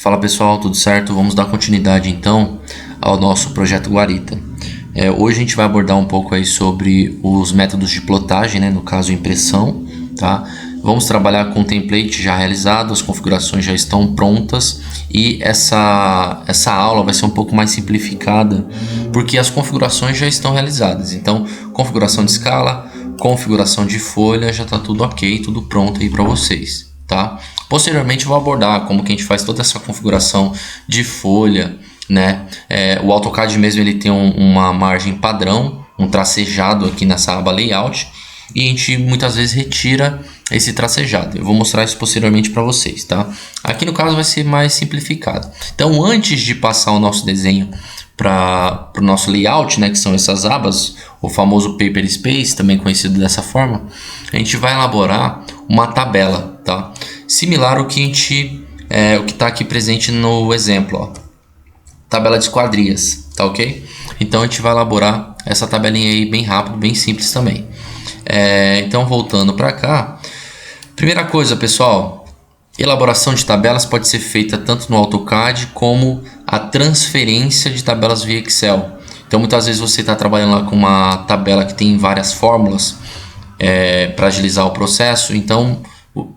Fala pessoal, tudo certo? Vamos dar continuidade então ao nosso projeto Guarita. Hoje a gente vai abordar um pouco aí sobre os métodos de plotagem, né? No caso impressão, tá? Vamos trabalhar com o template já realizado, as configurações já estão prontas e essa aula vai ser um pouco mais simplificada porque as configurações já estão realizadas. Então, configuração de escala, configuração de folha, já está tudo ok, tudo pronto aí para vocês. Tá? Posteriormente vou abordar como que a gente faz toda essa configuração de folha, né? O AutoCAD mesmo ele tem uma margem padrão, um tracejado aqui nessa aba layout e a gente muitas vezes retira esse tracejado. Eu vou mostrar isso posteriormente para vocês, tá? Aqui no caso vai ser mais simplificado. Então antes de passar o nosso desenho para o nosso layout, né, que são essas abas, o famoso Paper Space, também conhecido dessa forma, a gente vai elaborar uma tabela, tá? Similar ao que o que está aqui presente no exemplo, ó. Tabela de esquadrias, tá ok? Então a gente vai elaborar essa tabelinha aí bem rápido, bem simples também. Então voltando para cá, primeira coisa, pessoal, elaboração de tabelas pode ser feita tanto no AutoCAD como a transferência de tabelas via Excel. Então muitas vezes você está trabalhando lá com uma tabela que tem várias fórmulas para agilizar o processo. Então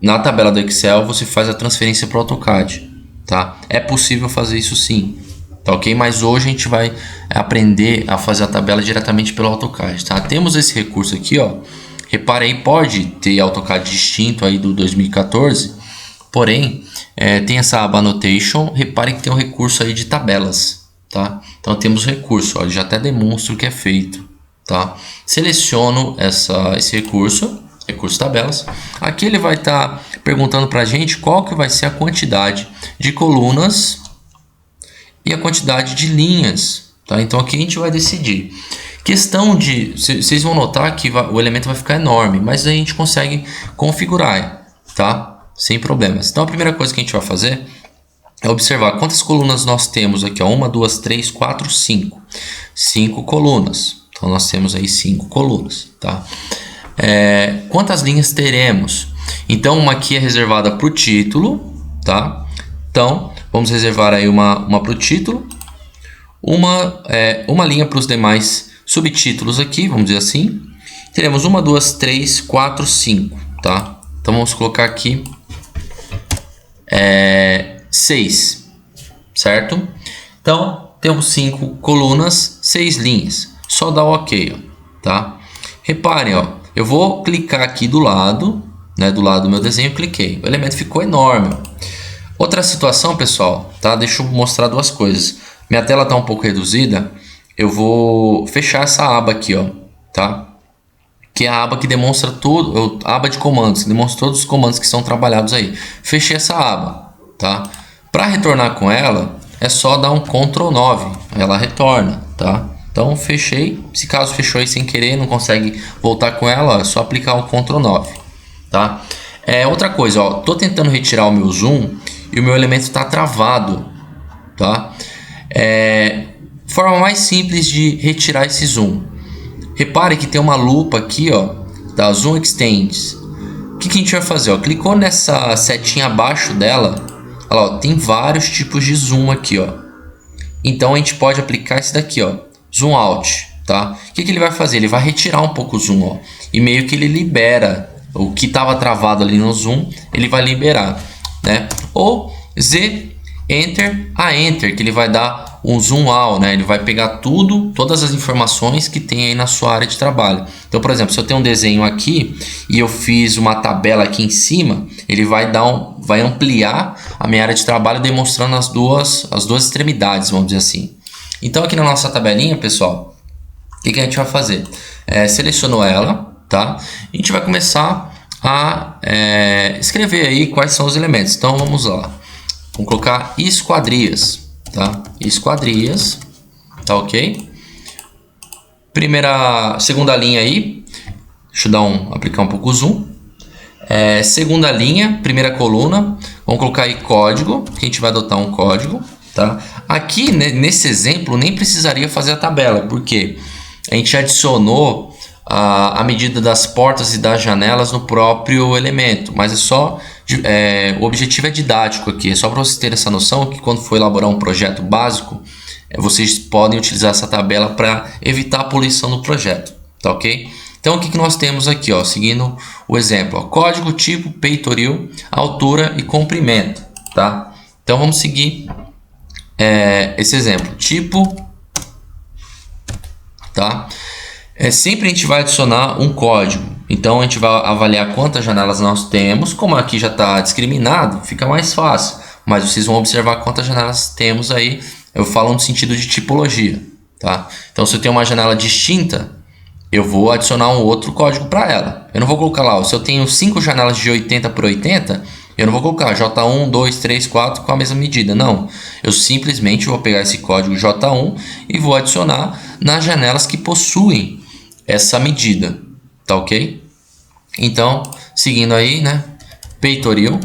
na tabela do Excel você faz a transferência para o AutoCAD, tá? É possível fazer isso sim, tá ok? Mas hoje a gente vai aprender a fazer a tabela diretamente pelo AutoCAD, tá? Temos esse recurso aqui, ó. Repare aí, pode ter AutoCAD distinto aí do 2014, porém tem essa aba Annotation. Repare que tem um recurso aí de tabelas, tá? Então temos recurso, ó, já até demonstro o que é feito, tá? Seleciono esse recurso tabelas. Aqui ele vai estar perguntando para a gente qual que vai ser a quantidade de colunas e a quantidade de linhas, tá? Então aqui a gente vai decidir. Questão de, vocês vão notar que o elemento vai ficar enorme, mas a gente consegue configurar, tá? Sem problemas. Então a primeira coisa que a gente vai fazer é observar quantas colunas nós temos aqui, ó. 1, 2, 3, 4, 5. 5 colunas. Então nós temos aí 5 colunas, tá? Quantas linhas teremos? Então uma aqui é reservada para o título, tá? Então vamos reservar aí uma para o título, uma linha para os demais subtítulos aqui, vamos dizer assim. Teremos 1, 2, 3, 4, 5, tá? Então vamos colocar aqui 6, certo? Então temos 5 colunas, 6 linhas. Só dá o OK, ó, tá? Reparem, ó, eu vou clicar aqui do lado, né, do lado do meu desenho, cliquei. O elemento ficou enorme. Outra situação, pessoal, tá? Deixa eu mostrar duas coisas. Minha tela está um pouco reduzida. Eu vou fechar essa aba aqui, ó, tá? Que é a aba que demonstra tudo, a aba de comandos, que demonstra todos os comandos que são trabalhados aí. Fechei essa aba, tá? Para retornar com ela, é só dar um Ctrl 9, ela retorna, tá? Então fechei. Se caso fechou aí sem querer, não consegue voltar com ela, é só aplicar o Ctrl 9, tá? Outra coisa, ó, tô tentando retirar o meu zoom e o meu elemento está travado, tá? Forma mais simples de retirar esse zoom. Repare que tem uma lupa aqui, ó, da Zoom Extends. O que a gente vai fazer? Ó, clicou nessa setinha abaixo dela, olha lá, ó, tem vários tipos de zoom aqui, ó. Então a gente pode aplicar esse daqui, ó, Zoom Out, tá? O que ele vai fazer? Ele vai retirar um pouco o zoom, ó, e meio que ele libera o que estava travado ali no zoom, ele vai liberar, né? Ou Z Enter a Enter, que ele vai dar um zoom out, né? Ele vai pegar todas as informações que tem aí na sua área de trabalho. Então, por exemplo, se eu tenho um desenho aqui e eu fiz uma tabela aqui em cima, ele vai ampliar a minha área de trabalho, demonstrando as duas extremidades, vamos dizer assim. Então, aqui na nossa tabelinha, pessoal, o que a gente vai fazer? Selecionou ela, tá? A gente vai começar a escrever aí quais são os elementos. Então, vamos lá. Vamos colocar esquadrias, tá? Esquadrias, tá ok? Segunda linha aí, deixa eu aplicar um pouco o zoom. Segunda linha, primeira coluna, vamos colocar aí código, que a gente vai adotar um código, tá? Aqui, nesse exemplo, nem precisaria fazer a tabela, porque a gente adicionou a medida das portas e das janelas no próprio elemento, mas é só O objetivo é didático aqui, é só para vocês terem essa noção que quando for elaborar um projeto básico, vocês podem utilizar essa tabela para evitar a poluição do projeto, tá ok? Então o que nós temos aqui, ó, seguindo o exemplo, ó, código, tipo, peitoril, altura e comprimento, tá? Então vamos seguir esse exemplo, tipo, tá? Sempre a gente vai adicionar um código, então a gente vai avaliar quantas janelas nós temos, como aqui já está discriminado, fica mais fácil, mas vocês vão observar quantas janelas temos aí, eu falo no sentido de tipologia, tá? Então se eu tenho uma janela distinta, eu vou adicionar um outro código para ela, eu não vou colocar lá, se eu tenho 5 janelas de 80 por 80, eu não vou colocar J1, 2, 3, 4 com a mesma medida, não. Eu simplesmente vou pegar esse código J1 e vou adicionar nas janelas que possuem essa medida, tá ok? Então, seguindo aí, né? Peitoril.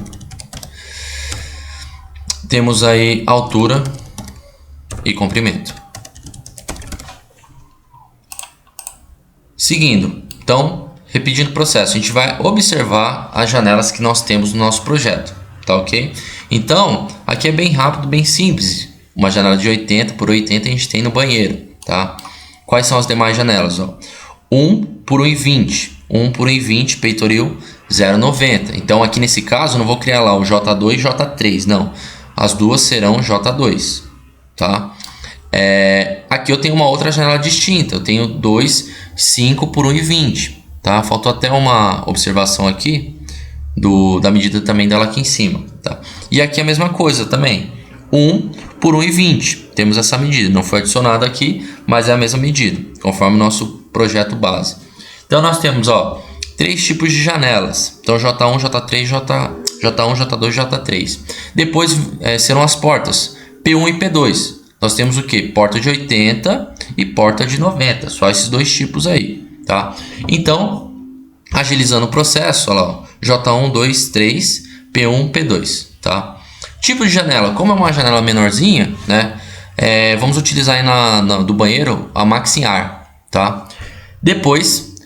Temos aí altura e comprimento. Seguindo, então, repetindo o processo, a gente vai observar as janelas que nós temos no nosso projeto, tá ok? Então, aqui é bem rápido, bem simples. Uma janela de 80 por 80 a gente tem no banheiro, tá? Quais são as demais janelas? Ó? 1 por 1,20. 1 por 1,20, peitoril 0,90. Então, aqui nesse caso, eu não vou criar lá o J2 e J3, não. As duas serão J2, tá? Aqui eu tenho uma outra janela distinta. Eu tenho 2, 5 por 1,20. Tá? Faltou até uma observação aqui da medida também dela aqui em cima, tá? E aqui a mesma coisa também, 1 por 1,20, temos essa medida, não foi adicionada aqui, mas é a mesma medida, conforme o nosso projeto base. Então nós temos, ó, 3 tipos de janelas, então J1, J3, J1, J2, J3. Depois serão as portas, P1 e P2. Nós temos o que? Porta de 80 e porta de 90, só esses dois tipos aí. Tá? Então, agilizando o processo, olha lá, J1, 2, 3, P1, P2. Tá? Tipo de janela, como é uma janela menorzinha, né? Vamos utilizar aí do banheiro a Maxi-Ar. Tá? Depois,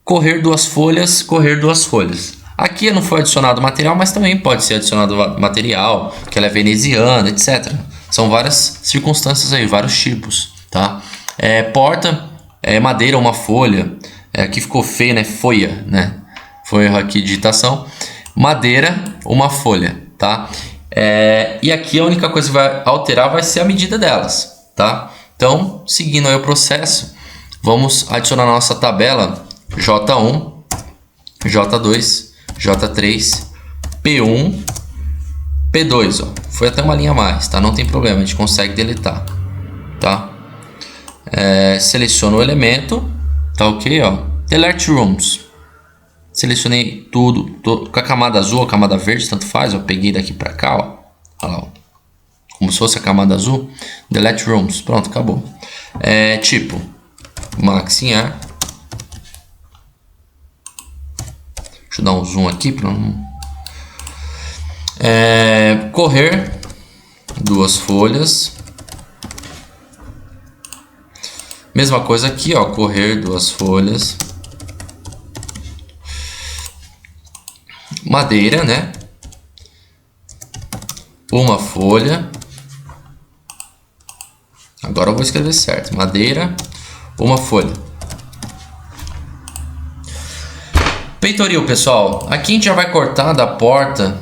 correr duas folhas, correr duas folhas. Aqui não foi adicionado material, mas também pode ser adicionado material, que ela é veneziana, etc. São várias circunstâncias aí, vários tipos. Tá? Porta. Madeira, uma folha, aqui ficou feio, né? Folha, né? Foi erro aqui de digitação. Madeira, uma folha, tá? E aqui a única coisa que vai alterar vai ser a medida delas, tá? Então, seguindo aí o processo, vamos adicionar na nossa tabela J1, J2, J3, P1, P2, ó. Foi até uma linha a mais, tá? Não tem problema, a gente consegue deletar, tá? Seleciono o elemento, tá ok, ó. Delete Rooms. Selecionei tudo, com a camada azul, a camada verde, tanto faz, ó. Peguei daqui pra cá, ó. Olha lá, ó. Como se fosse a camada azul. Delete Rooms, pronto, acabou. Tipo, Maxi-Ar. Deixa eu dar um zoom aqui para não. Correr duas folhas. Mesma coisa aqui, ó, correr duas folhas. Madeira, né? Uma folha. Agora eu vou escrever certo. Madeira, uma folha. Peitoril, pessoal. Aqui a gente já vai cortar da porta,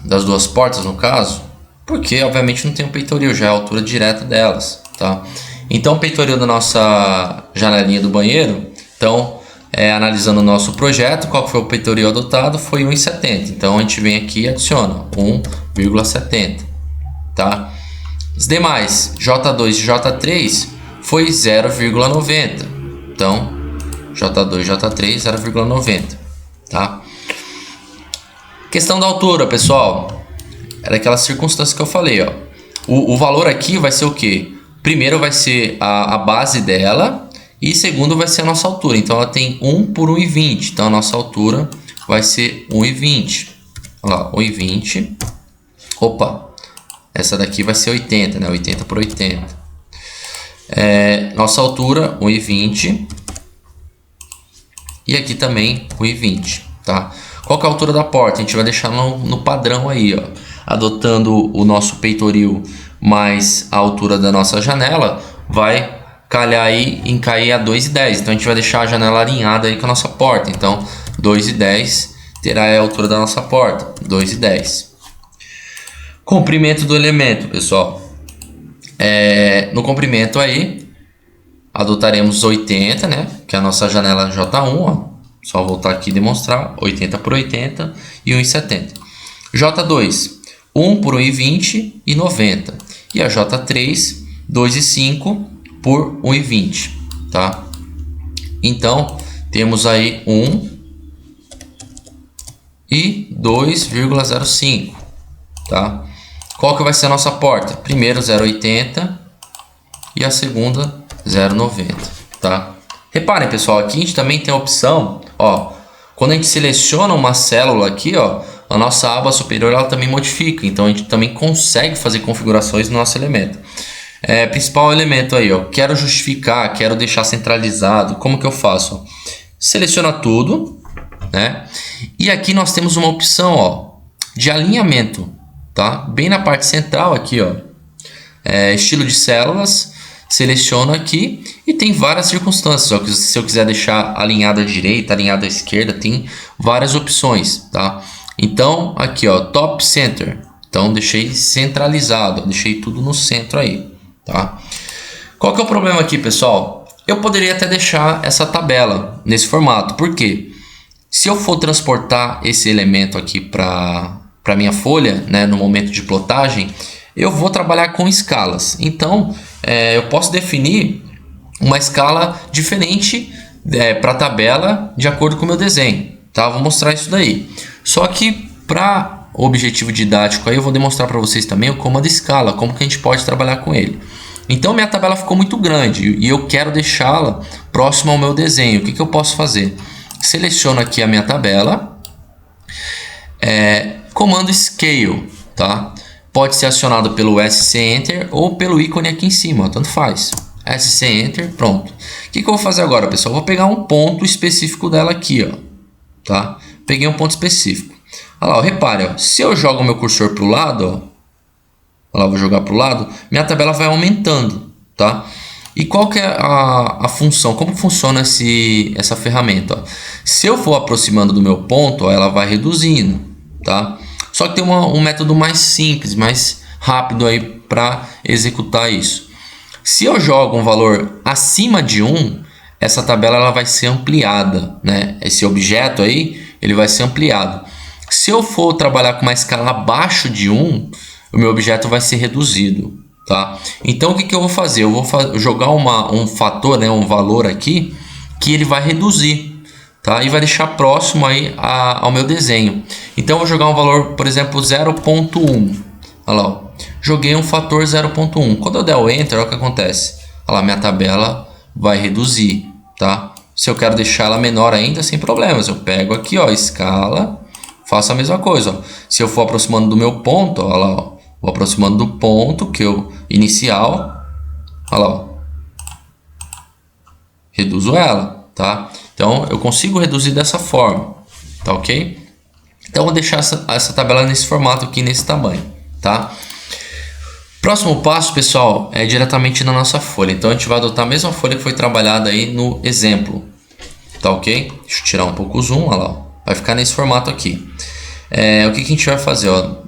das duas portas no caso, porque obviamente não tem um peitoril, já é a altura direta delas, tá? Então, o peitoril da nossa janelinha do banheiro, então, analisando o nosso projeto, qual foi o peitoril adotado? Foi 1,70. Então, a gente vem aqui e adiciona 1,70, tá? Os demais, J2 e J3, foi 0,90. Então, J2 e J3, 0,90, tá? Questão da altura, pessoal. Era aquela circunstância que eu falei, ó. O valor aqui vai ser o quê? Primeiro vai ser a base dela e segundo vai ser a nossa altura. Então ela tem 1 por 1,20. Então a nossa altura vai ser 1,20. Olha lá, 1,20. Opa, essa daqui vai ser 80, né? 80 por 80. Nossa altura, 1,20. E aqui também 1,20, tá? Qual que é a altura da porta? A gente vai deixar no padrão aí, ó. Adotando o nosso peitoril mais a altura da nossa janela, vai calhar aí em cair a 2,10. Então a gente vai deixar a janela alinhada aí com a nossa porta. Então 2,10 terá a altura da nossa porta, 2,10. Comprimento do elemento, pessoal. No comprimento aí, adotaremos 80, né? Que é a nossa janela J1, ó. Só voltar aqui e demonstrar, 80 por 80 e 1,70. J2, 1 por 1,20 e 90. E a J3, 2,5 por 1,20, tá? Então, temos aí 1 e 2,05, tá? Qual que vai ser a nossa porta? Primeiro 0,80 e a segunda 0,90, tá? Reparem, pessoal, aqui a gente também tem a opção, ó, quando a gente seleciona uma célula aqui, ó, a nossa aba superior ela também modifica, então a gente também consegue fazer configurações no nosso elemento. Principal elemento aí, ó, quero justificar, quero deixar centralizado, como que eu faço? Seleciona tudo, né? E aqui nós temos uma opção, ó, de alinhamento, tá? Bem na parte central aqui, ó, estilo de células, seleciono aqui e tem várias circunstâncias, ó, se eu quiser deixar alinhado à direita, alinhado à esquerda, tem várias opções, tá? Então, aqui, ó, top center, então deixei centralizado, deixei tudo no centro aí, tá? Qual que é o problema aqui, pessoal? Eu poderia até deixar essa tabela nesse formato, por quê? Se eu for transportar esse elemento aqui para minha folha, né, no momento de plotagem, eu vou trabalhar com escalas. Então, eu posso definir uma escala diferente para a tabela de acordo com o meu desenho, tá? Vou mostrar isso daí. Só que para o objetivo didático aí eu vou demonstrar para vocês também o comando escala, como que a gente pode trabalhar com ele. Então minha tabela ficou muito grande e eu quero deixá-la próxima ao meu desenho. O que eu posso fazer? Seleciono aqui a minha tabela, comando Scale, tá? Pode ser acionado pelo SC Enter ou pelo ícone aqui em cima, ó, tanto faz. SC Enter, pronto. O que eu vou fazer agora, pessoal? Eu vou pegar um ponto específico dela aqui, ó, tá? Peguei um ponto específico. Olha lá, ó, repare, ó, se eu jogo o meu cursor para o lado, ó, olha lá, vou jogar para o lado, minha tabela vai aumentando, tá? E qual que é a função? Como funciona essa ferramenta? Ó? Se eu for aproximando do meu ponto, ó, ela vai reduzindo, tá? Só que tem um método mais simples, mais rápido aí para executar isso. Se eu jogo um valor acima de 1, essa tabela ela vai ser ampliada, né? Esse objeto aí, ele vai ser ampliado. Se eu for trabalhar com uma escala abaixo de 1, o meu objeto vai ser reduzido, tá? Então o que eu vou fazer? Eu vou jogar um fator, né, um valor aqui que ele vai reduzir, tá? E vai deixar próximo aí ao meu desenho. Então eu vou jogar um valor, por exemplo, 0,1. Olha lá, ó. Joguei um fator 0,1. Quando eu der o Enter, olha o que acontece. Olha lá, minha tabela vai reduzir, tá? Se eu quero deixar ela menor ainda, sem problemas. Eu pego aqui, ó, escala, faço a mesma coisa, ó. Se eu for aproximando do meu ponto, ó, olha lá, ó. Vou aproximando do ponto que eu inicial, olha lá, ó. Reduzo ela, tá? Então eu consigo reduzir dessa forma, tá ok? Então eu vou deixar essa tabela nesse formato aqui, nesse tamanho, tá? Próximo passo, pessoal, é diretamente na nossa folha. Então a gente vai adotar a mesma folha que foi trabalhada aí no exemplo, tá ok? Deixa eu tirar um pouco o zoom, olha lá, ó. Vai ficar nesse formato aqui. O que a gente vai fazer, ó?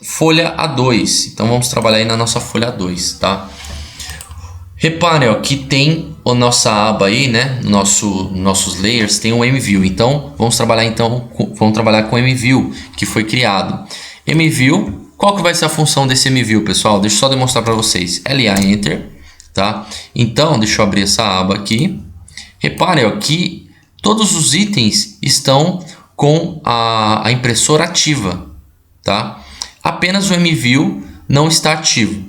Folha A2, então vamos trabalhar aí na nossa folha A2, tá? Reparem, ó, que tem a nossa aba aí, né? Nossos layers tem o MView. Então vamos trabalhar com o MView que foi criado. MView, qual que vai ser a função desse MView, pessoal? Deixa eu só demonstrar para vocês. LA Enter, tá? Então deixa eu abrir essa aba aqui. Reparem, ó, que todos os itens estão com a impressora ativa, tá? Apenas o MView não está ativo.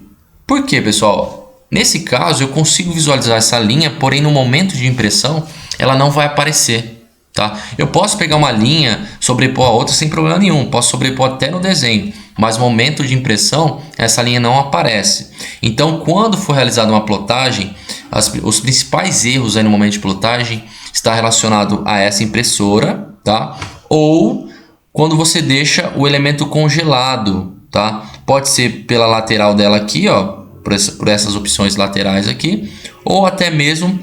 Por quê, pessoal? Nesse caso, eu consigo visualizar essa linha, porém no momento de impressão, ela não vai aparecer, tá? Eu posso pegar uma linha, sobrepor a outra sem problema nenhum, posso sobrepor até no desenho, mas no momento de impressão, essa linha não aparece. Então, quando for realizada uma plotagem, os principais erros aí no momento de plotagem está relacionado a essa impressora, tá? Ou quando você deixa o elemento congelado, tá? Pode ser pela lateral dela aqui, ó, por essas opções laterais aqui, ou até mesmo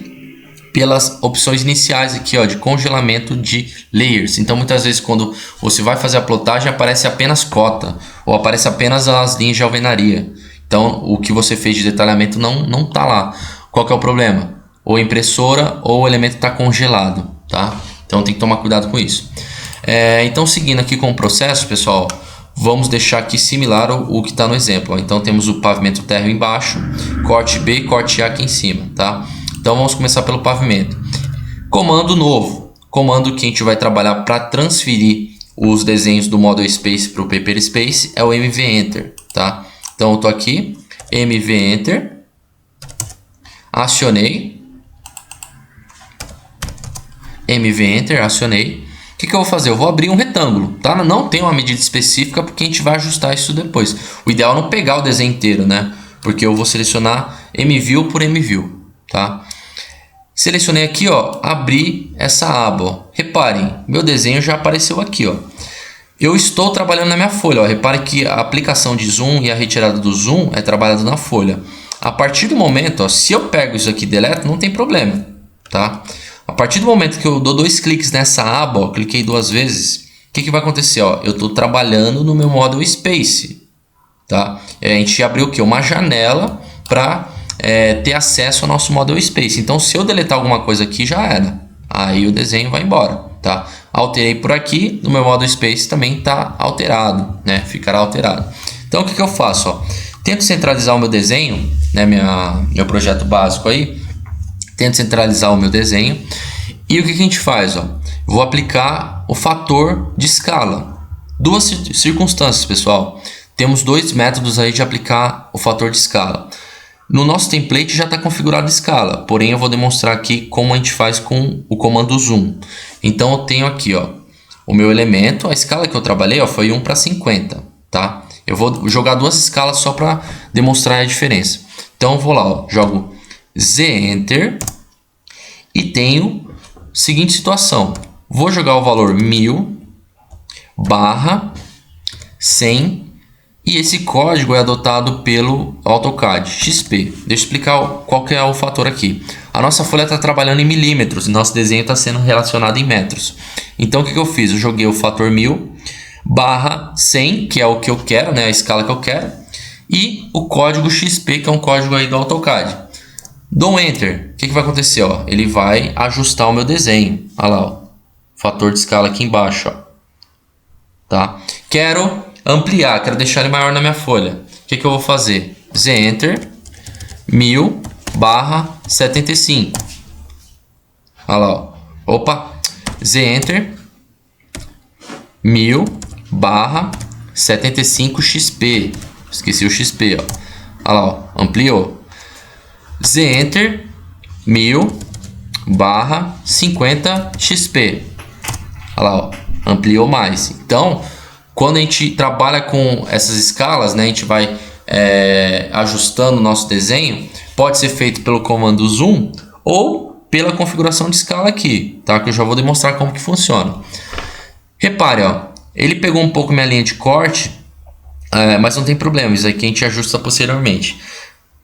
pelas opções iniciais aqui, ó, de congelamento de layers. Então, muitas vezes, quando você vai fazer a plotagem, aparece apenas cota, ou aparece apenas as linhas de alvenaria. Então, o que você fez de detalhamento não tá lá. Qual que é o problema? Ou a impressora ou o elemento está congelado, tá? Então, tem que tomar cuidado com isso. Então, seguindo aqui com o processo, pessoal, vamos deixar aqui similar o que está no exemplo. Então, temos o pavimento térreo embaixo, corte B e corte A aqui em cima, tá? Então, vamos começar pelo pavimento. Comando novo. Comando que a gente vai trabalhar para transferir os desenhos do Model Space para o Paper Space é o MV Enter, tá? Então, eu estou aqui, MV Enter, acionei, MV Enter, acionei. O que eu vou fazer? Eu vou abrir um retângulo, tá? Não tem uma medida específica porque a gente vai ajustar isso depois. O ideal é não pegar o desenho inteiro, né? Porque eu vou selecionar MView por MView, tá? Selecionei aqui, ó, abri essa aba, ó. Reparem, meu desenho já apareceu aqui, ó. Eu estou trabalhando na minha folha, ó. Reparem que a aplicação de zoom e a retirada do zoom é trabalhada na folha. A partir do momento, ó, se eu pego isso aqui e deleto, não tem problema, tá? A partir do momento que eu dou 2 cliques nessa aba, ó, cliquei 2 vezes, o que vai acontecer? Ó? Eu estou trabalhando no meu Model Space, tá? A gente abriu o quê? Uma janela para ter acesso ao nosso Model Space. Então, se eu deletar alguma coisa aqui, já era. Aí o desenho vai embora, tá? Alterei por aqui, no meu Model Space também está alterado, né? Ficará alterado. Então, o que eu faço? Ó? Tento centralizar o meu desenho, né? Meu projeto básico aí. Tento centralizar o meu desenho. E o que a gente faz? Ó? Vou aplicar o fator de escala. 2 circunstâncias, pessoal. Temos 2 métodos aí de aplicar o fator de escala. No nosso template já está configurado a escala, porém eu vou demonstrar aqui como a gente faz com o comando zoom. Então eu tenho aqui, ó, o meu elemento, a escala que eu trabalhei, ó, foi 1:50, tá? Eu vou jogar 2 escalas só para demonstrar a diferença. Então eu vou lá, ó, jogo Z Enter e tenho a seguinte situação. Vou jogar o valor 1000/100 e esse código é adotado pelo AutoCAD XP. Deixa eu explicar qual que é o fator aqui. A nossa folha está trabalhando em milímetros e nosso desenho está sendo relacionado em metros. Então o que eu fiz? Eu joguei o fator 1000/100, que é o que eu quero, né? A escala que eu quero, e o código XP, que é um código aí do AutoCAD. Dou Enter. O que vai acontecer? Ó? Ele vai ajustar o meu desenho. Olha lá, ó. Fator de escala aqui embaixo. Ó. Tá? Quero ampliar, quero deixar ele maior na minha folha. O que eu vou fazer? Z Enter, 1000/75. Olha lá, ó. Opa! Z Enter, 1000/75 XP. Esqueci o XP, ó. Olha lá, ó. Ampliou. Z Enter, 1000/50 XP. Olha lá, ó. Ampliou mais. Então, quando a gente trabalha com essas escalas, né, a gente vai ajustando o nosso desenho, pode ser feito pelo comando zoom ou pela configuração de escala aqui, tá? Que eu já vou demonstrar como que funciona. Repare, ó, ele pegou um pouco minha linha de corte, mas não tem problema, isso aqui a gente ajusta posteriormente.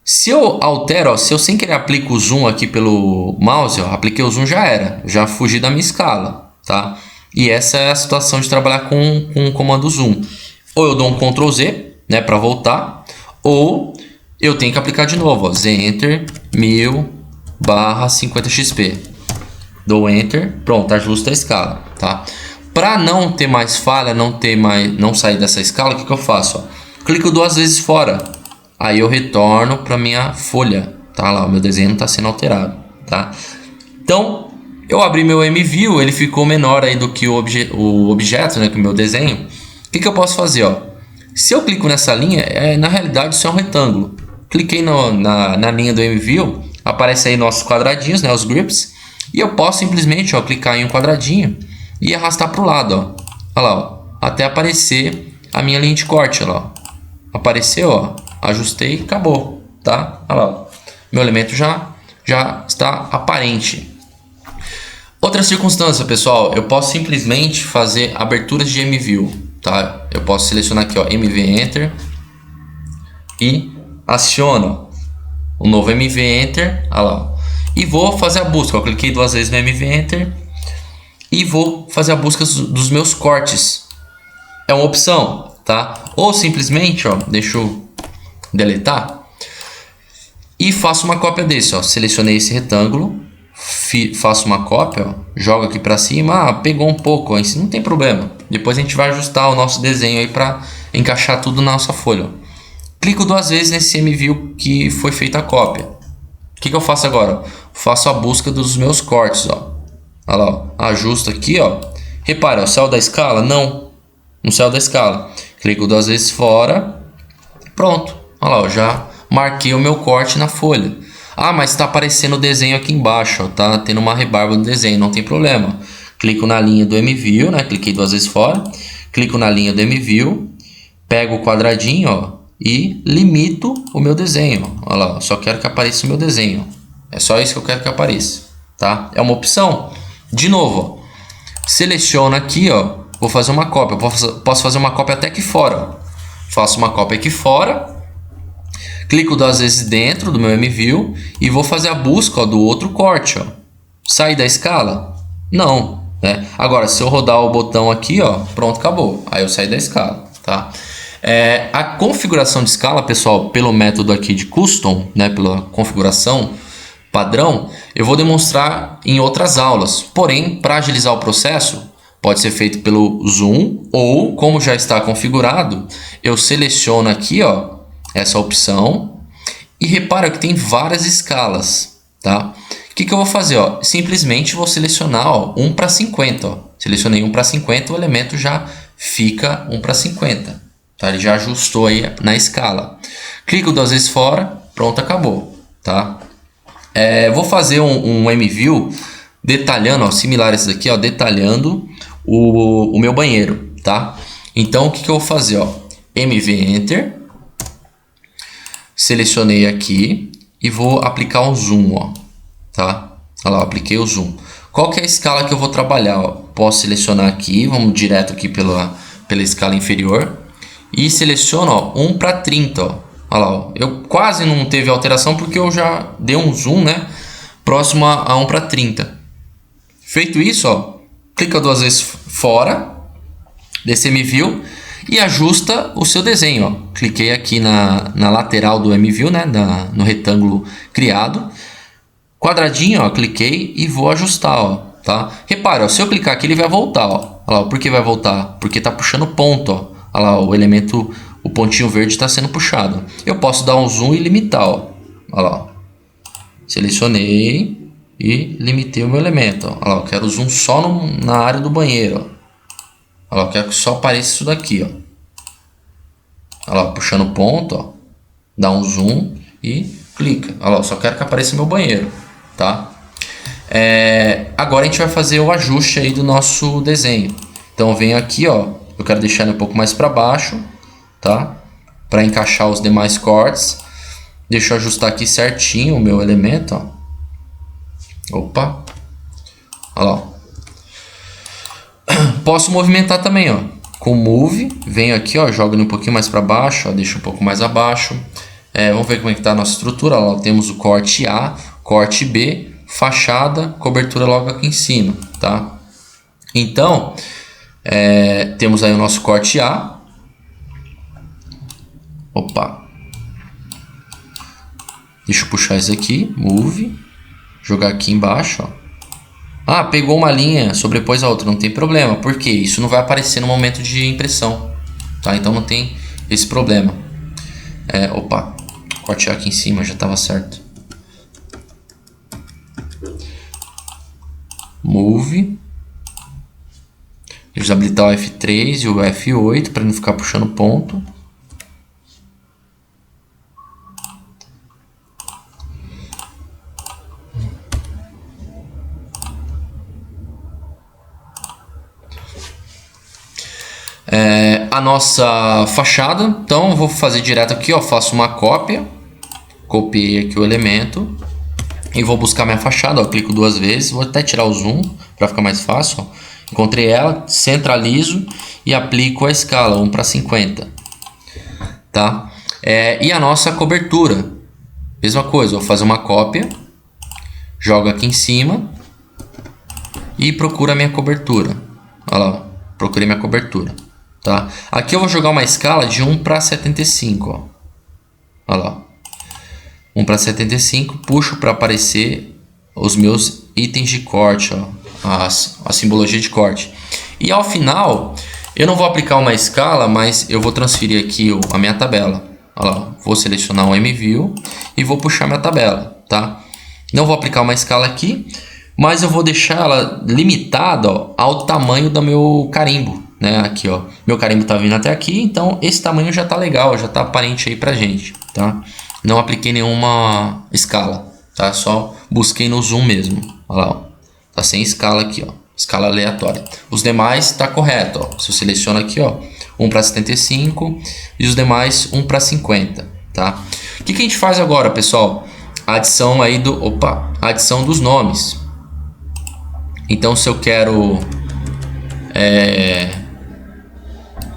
Se eu altero, ó, se eu sem querer aplico o zoom aqui pelo mouse, ó, apliquei o zoom, já era, já fugi da minha escala, tá? E essa é a situação de trabalhar com o comando zoom. Ou eu dou um Ctrl Z, né, para voltar, ou eu tenho que aplicar de novo, ó, Z Enter, 1000/50 XP. Dou Enter, pronto, ajusta a escala, tá? Para não ter mais falha, não sair dessa escala, o que eu faço? Ó? Clico 2 vezes fora, aí eu retorno para minha folha, tá? Lá, o meu desenho não está sendo alterado, tá? Então, eu abri meu MView, ele ficou menor aí do que o objeto, né, que o meu desenho. O que eu posso fazer? Ó? Se eu clico nessa linha, na realidade isso é um retângulo. Cliquei na linha do MView, aparece aí nossos quadradinhos, né, os grips. E eu posso simplesmente, ó, clicar em um quadradinho e arrastar para o lado. Ó. Olha lá, ó, até aparecer a minha linha de corte. Olha lá, ó. Apareceu, ó, ajustei e acabou. Tá? Olha lá, ó. Meu elemento já está aparente. Outra circunstância, pessoal, eu posso simplesmente fazer aberturas de MView, tá? Eu posso selecionar aqui, ó, MV Enter e aciono o novo MV Enter, olha lá, e vou fazer a busca. Eu cliquei 2 vezes no MV Enter e vou fazer a busca dos meus cortes. É uma opção, tá? Ou simplesmente, ó, deixa eu deletar e faço uma cópia desse, ó. Selecionei esse retângulo, faço uma cópia, ó, jogo aqui para cima, pegou um pouco, ó, não tem problema. Depois a gente vai ajustar o nosso desenho aí para encaixar tudo na nossa folha. Ó. Clico 2 vezes nesse MView que foi feita a cópia. O que eu faço agora? Faço a busca dos meus cortes, ó. Olha lá, ó. Ajusto aqui, ó. Repara, saiu da escala? Não saiu da escala. Clico 2 vezes fora. Pronto. Olha lá, ó. Já marquei o meu corte na folha. Ah, mas está aparecendo o desenho aqui embaixo, ó. Tá tendo uma rebarba no desenho, não tem problema. Clico na linha do MView, né? Cliquei 2 vezes fora. Clico na linha do MView. Pego o quadradinho, ó. E limito o meu desenho. Olha lá, eu só quero que apareça o meu desenho. É só isso que eu quero que apareça, tá? É uma opção. De novo, ó, seleciono aqui, ó, vou fazer uma cópia. Eu posso fazer uma cópia até aqui fora. Ó. Faço uma cópia aqui fora. Clico 2 vezes dentro do meu MView e vou fazer a busca, ó, do outro corte. Ó. Sair da escala? Não. Né? Agora, se eu rodar o botão aqui, ó, pronto, acabou. Aí eu saí da escala, tá? A configuração de escala, pessoal, pelo método aqui de custom, né, pela configuração padrão, eu vou demonstrar em outras aulas. Porém, para agilizar o processo, pode ser feito pelo zoom ou, como já está configurado, eu seleciono aqui, ó, essa opção e repara que tem várias escalas, tá? O que eu vou fazer? Ó? Simplesmente vou selecionar, ó, 1:50. Ó. Selecionei 1:50, o elemento já fica 1:50. Tá? Ele já ajustou aí na escala. Clico 2 vezes fora, pronto, acabou. Tá? Vou fazer um MView detalhando, ó, similar a esse daqui, ó, detalhando o meu banheiro. Tá? Então, o que eu vou fazer? Ó? MV Enter. Selecionei aqui e vou aplicar um zoom. Ó, tá? Olha lá, apliquei o zoom. Qual que é a escala que eu vou trabalhar? Ó? Posso selecionar aqui, vamos direto aqui pela escala inferior. E seleciono, ó, 1:30, ó. Olha lá, ó. Eu quase não teve alteração porque eu já dei um zoom, né, próximo a 1:30. Feito isso, ó, clica 2 vezes fora desse MView e ajusta o seu desenho, ó. Cliquei aqui na lateral do MView, né, no retângulo criado. Quadradinho, ó, cliquei e vou ajustar, ó, tá? Repara, ó, se eu clicar aqui ele vai voltar, ó. Olha lá, por que vai voltar? Porque tá puxando ponto, ó. Olha lá, o elemento, o pontinho verde está sendo puxado. Eu posso dar um zoom e limitar, ó. Olha lá. Selecionei e limitei o meu elemento. Ó. Olha lá, eu quero zoom só na área do banheiro. Ó. Olha lá, eu quero que só apareça isso daqui, ó. Olha lá, puxando ponto, ó. Dá um zoom e clica. Olha lá, eu só quero que apareça meu banheiro, tá? Agora a gente vai fazer o ajuste aí do nosso desenho. Então eu venho aqui, ó. Eu quero deixar ele um pouco mais para baixo, tá? Para encaixar os demais cortes. Deixa eu ajustar aqui certinho o meu elemento, ó. Opa. Olha lá. Posso movimentar também, ó. Com Move, venho aqui, ó, jogo ele um pouquinho mais para baixo, ó, deixo um pouco mais abaixo. Vamos ver como é que tá a nossa estrutura. Ó, temos o corte A, corte B, fachada, cobertura logo aqui em cima, tá? Então, temos aí o nosso corte A. Opa. Deixa eu puxar isso aqui. Move. Jogar aqui embaixo. Ó. Pegou uma linha, sobrepôs a outra. Não tem problema. Por quê? Isso não vai aparecer no momento de impressão. Tá? Então não tem esse problema. Opa. Corte A aqui em cima. Já estava certo. Move. Deixa eu habilitar o F3 e o F8 para não ficar puxando ponto. A nossa fachada, então eu vou fazer direto aqui, ó, faço uma cópia, copiei aqui o elemento e vou buscar minha fachada, ó, clico 2 vezes, vou até tirar o zoom para ficar mais fácil. Ó. Encontrei ela, centralizo e aplico a escala 1:50. Tá? E a nossa cobertura. Mesma coisa, vou fazer uma cópia, jogo aqui em cima e procuro a minha cobertura. Olha lá, procurei minha cobertura. Tá? Aqui eu vou jogar uma escala de 1:75. Ó. Olha lá. 1:75, puxo para aparecer os meus itens de corte, ó, a simbologia de corte. E ao final, eu não vou aplicar uma escala, mas eu vou transferir aqui a minha tabela. Olha lá, vou selecionar o MView e vou puxar minha tabela, tá? Não vou aplicar uma escala aqui, mas eu vou deixar ela limitada, ó, ao tamanho do meu carimbo, né? Aqui, ó, meu carimbo tá vindo até aqui, então esse tamanho já tá legal, já tá aparente aí pra gente, tá? Não apliquei nenhuma escala, tá? Só busquei no zoom mesmo, olha lá, ó. Tá sem escala aqui, ó, escala aleatória. Os demais tá correto, ó. Se eu seleciono aqui, ó, 1:75 e os demais 1:50, tá? O que a gente faz agora, pessoal? A adição aí a adição dos nomes. Então, se eu quero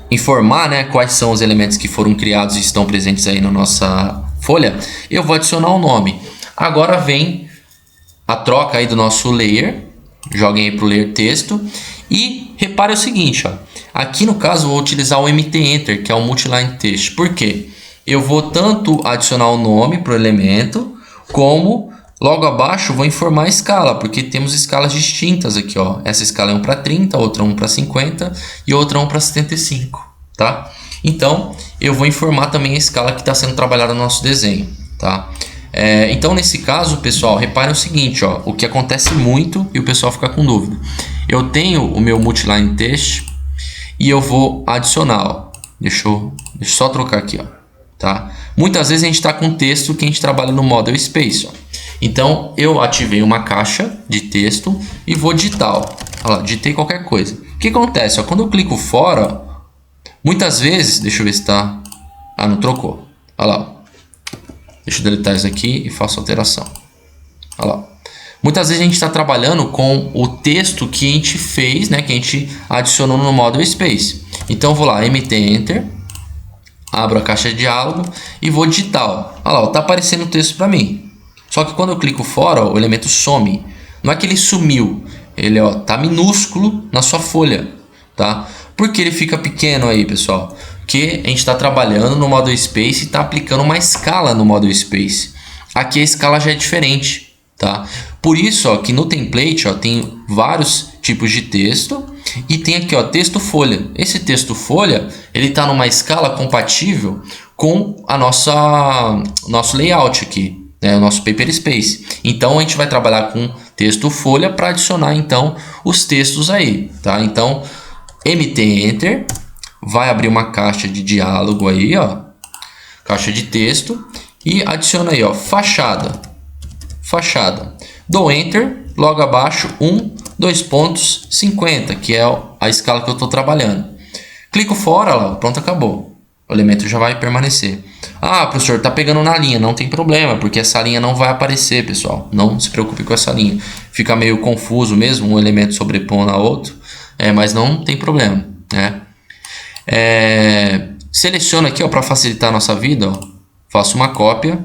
informar, né, quais são os elementos que foram criados e estão presentes aí na nossa folha, eu vou adicionar o nome. Agora vem a troca aí do nosso layer. Joguem aí para o layer texto. E repare o seguinte, ó. Aqui no caso eu vou utilizar o MT Enter, que é o Multiline Text. Por quê? Eu vou tanto adicionar o nome para o elemento, como logo abaixo vou informar a escala, porque temos escalas distintas aqui, ó. Essa escala é 1:30, outra 1:50 e outra 1:75, tá? Então eu vou informar também a escala que está sendo trabalhada no nosso desenho, tá? Então nesse caso, pessoal, reparem o seguinte, ó, o que acontece muito e o pessoal fica com dúvida. Eu tenho o meu Multiline Text e eu vou adicionar, ó. Deixa eu só trocar aqui, ó, tá? Muitas vezes a gente está com texto que a gente trabalha no Model Space, ó. Então eu ativei uma caixa de texto e vou digitar, ó. Olha lá, digitei qualquer coisa. O que acontece, ó? Quando eu clico fora, ó, muitas vezes, deixa eu ver se tá... Ah, não trocou. Olha lá, ó. Deixa eu deletar isso aqui e faço alteração. Olha lá. Muitas vezes a gente está trabalhando com o texto que a gente fez, né, que a gente adicionou no Model Space. Então eu vou lá, MT Enter, abro a caixa de diálogo e vou digitar. Ó. Olha lá, está aparecendo o texto para mim. Só que quando eu clico fora, ó, o elemento some. Não é que ele sumiu, ele está minúsculo na sua folha. Tá? Por que ele fica pequeno aí, pessoal? Porque a gente está trabalhando no Model Space e está aplicando uma escala no Model Space. Aqui a escala já é diferente, tá? Por isso, ó, que no template, ó, tem vários tipos de texto e tem aqui, ó, texto folha. Esse texto folha, ele está numa escala compatível com a nosso layout aqui, né, o nosso Paper Space. Então a gente vai trabalhar com texto folha para adicionar então os textos aí, tá? Então MT Enter vai abrir uma caixa de diálogo aí, ó, caixa de texto, e adiciona aí, ó, fachada, dou Enter, logo abaixo 2:50, que é a escala que eu estou trabalhando. Clico fora, lá, pronto, acabou, o elemento já vai permanecer. Ah, professor, tá pegando na linha, não tem problema, porque essa linha não vai aparecer, pessoal, não se preocupe com essa linha, fica meio confuso mesmo, um elemento sobrepondo a outro, mas não tem problema, né? Seleciono aqui, para facilitar a nossa vida, ó, faço uma cópia,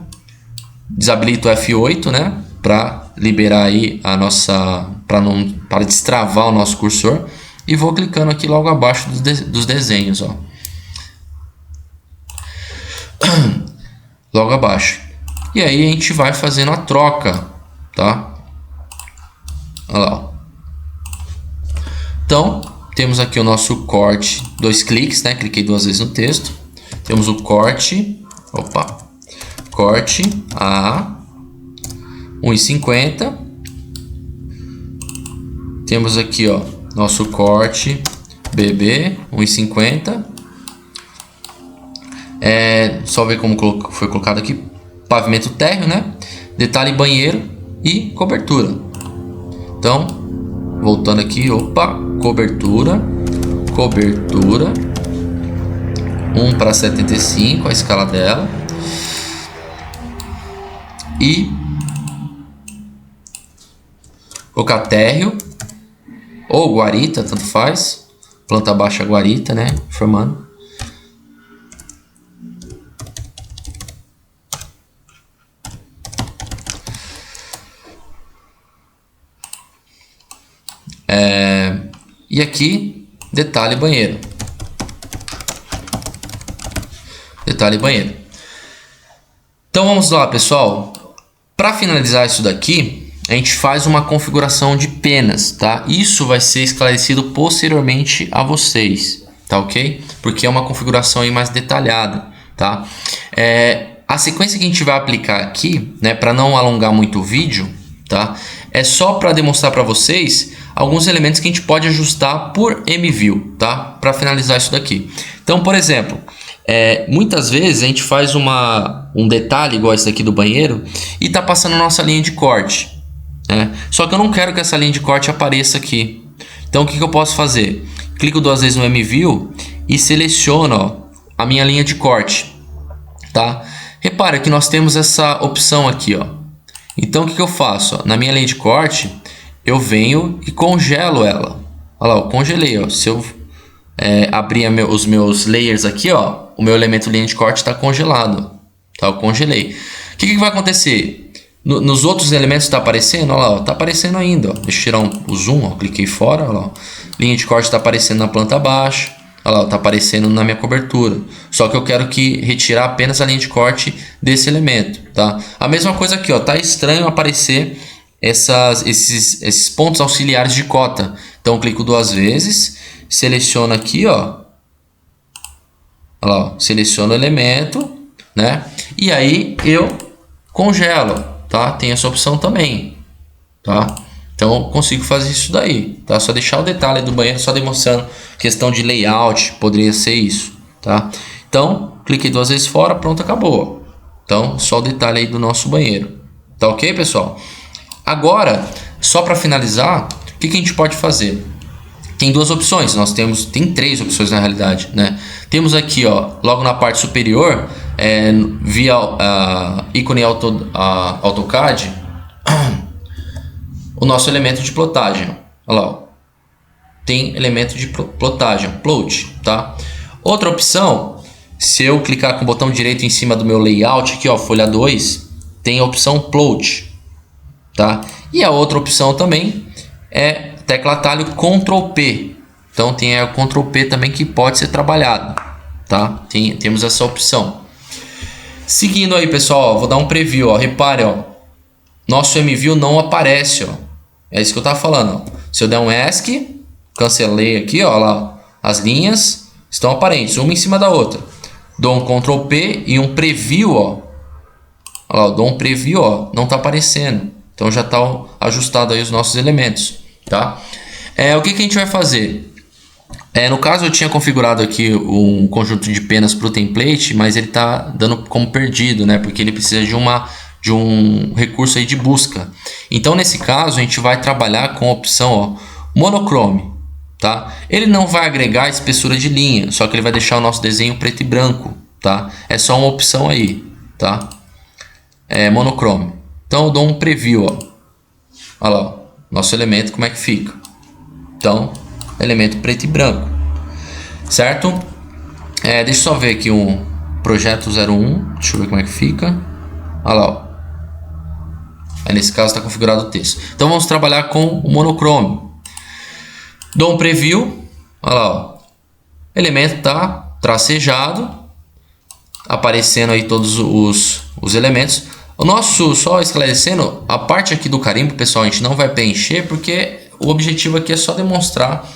desabilito o F8, né, para liberar aí a nossa, para destravar o nosso cursor, e vou clicando aqui logo abaixo dos desenhos, ó. Logo abaixo, e aí a gente vai fazendo a troca, tá? Olha lá, ó. Então temos aqui o nosso corte, 2 cliques, né? Cliquei 2 vezes no texto. Temos o corte, corte A 1:50. Temos aqui, ó, nosso corte BB 1:50. Só ver como foi colocado aqui: pavimento térreo, né? Detalhe banheiro e cobertura. Então, voltando aqui, cobertura 1:75, a escala dela, e colocar térreo ou guarita, tanto faz. Planta baixa guarita, né? Formando. E aqui, detalhe banheiro. Detalhe banheiro. Então vamos lá, pessoal. Para finalizar isso daqui, a gente faz uma configuração de penas, tá? Isso vai ser esclarecido posteriormente a vocês, tá ok? Porque é uma configuração aí mais detalhada, tá? A sequência que a gente vai aplicar aqui, né, para não alongar muito o vídeo, tá? É só para demonstrar para vocês alguns elementos que a gente pode ajustar por MView, tá? Para finalizar isso daqui. Então, por exemplo, muitas vezes a gente faz um detalhe igual esse aqui do banheiro e tá passando a nossa linha de corte, né? Só que eu não quero que essa linha de corte apareça aqui. Então, o que eu posso fazer? Clico 2 vezes no MView e seleciono, ó, a minha linha de corte, tá? Repara que nós temos essa opção aqui, ó. Então, o que eu faço? Ó, na minha linha de corte, eu venho e congelo ela. Olha lá, eu congelei, ó. Se eu abrir os meus layers aqui, ó, o meu elemento linha de corte está congelado, tá? Eu congelei. O que vai acontecer? Nos outros elementos está aparecendo, olha lá, ó, tá aparecendo ainda, ó. Deixa eu tirar o zoom, ó, cliquei fora, olha lá, ó. Linha de corte está aparecendo na planta baixa, olha lá, tá aparecendo na minha cobertura. Só que eu quero retirar apenas a linha de corte desse elemento, tá? A mesma coisa aqui, ó, tá estranho aparecer esses pontos auxiliares de cota. Então eu clico 2 vezes, seleciono aqui, ó. Olha lá, ó, seleciono o elemento, né? E aí eu congelo, tá? Tem essa opção também, tá? Então eu consigo fazer isso daí, tá? Só deixar o detalhe do banheiro, só demonstrando questão de layout, poderia ser isso, tá? Então, cliquei 2 vezes fora, pronto, acabou. Então, só o detalhe aí do nosso banheiro. Tá ok, pessoal? Agora, só para finalizar, o que a gente pode fazer? Tem 2 opções, tem 3 opções na realidade, né? Temos aqui, ó, logo na parte superior, via ícone AutoCAD, o nosso elemento de plotagem. Olha lá, ó. Tem elemento de plotagem, plot, tá? Outra opção, se eu clicar com o botão direito em cima do meu layout aqui, ó, folha 2, tem a opção plot, tá? E a outra opção também é tecla atalho Ctrl P. Então tem o Ctrl P também que pode ser trabalhado, tá? Temos essa opção. Seguindo aí, pessoal, ó, vou dar um preview, ó. Repare, ó, nosso MView não aparece, ó. É isso que eu tava falando, ó. Se eu der um ESC, cancelei aqui, ó, lá, as linhas estão aparentes, uma em cima da outra. Dou um Ctrl P e um preview, ó. Olha lá, eu dou um preview, ó, não tá aparecendo. Então já tá ajustado aí os nossos elementos, tá? O que a gente vai fazer? No caso eu tinha configurado aqui um conjunto de penas para o template, mas ele está dando como perdido, né? Porque ele precisa de um recurso aí de busca. Então nesse caso a gente vai trabalhar com a opção, ó, monochrome, tá? Ele não vai agregar espessura de linha, só que ele vai deixar o nosso desenho preto e branco, tá? É só uma opção aí, tá? Monochrome. Então eu dou um preview, ó. Olha lá, ó, nosso elemento como é que fica. Então, elemento preto e branco, certo? Deixa eu só ver aqui um projeto 01, deixa eu ver como é que fica. Olha lá, ó. Nesse caso está configurado o texto. Então vamos trabalhar com o monochrome. Dou um preview, olha lá, ó. O elemento está tracejado, aparecendo aí todos os elementos. O nosso, só esclarecendo, a parte aqui do carimbo, pessoal, a gente não vai preencher porque o objetivo aqui é só demonstrar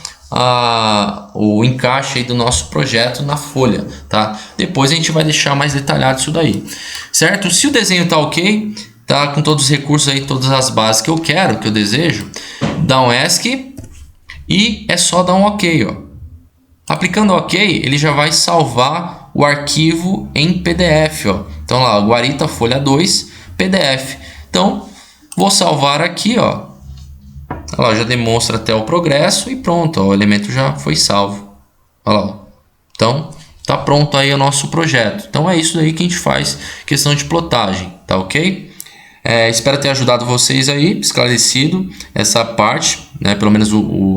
o encaixe aí do nosso projeto na folha, tá? Depois a gente vai deixar mais detalhado isso daí, certo? Se o desenho tá ok, tá com todos os recursos aí, todas as bases que eu quero, que eu desejo, dá um ESC e é só dar um ok, ó. Aplicando ok, ele já vai salvar o arquivo em PDF, ó. Então lá, guarita folha 2 PDF. Então vou salvar aqui, ó. Olha lá, já demonstra até o progresso e pronto, ó, o elemento já foi salvo. Olha lá, ó. Então tá pronto aí o nosso projeto. Então é isso aí que a gente faz, questão de plotagem, tá ok? Espero ter ajudado vocês aí, esclarecido essa parte né? Pelo menos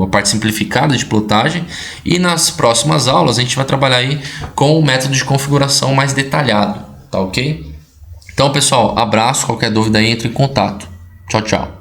a parte simplificada de plotagem. E nas próximas aulas a gente vai trabalhar aí com o método de configuração mais detalhado, tá ok? Então, pessoal, abraço, qualquer dúvida aí, entre em contato. Tchau, tchau.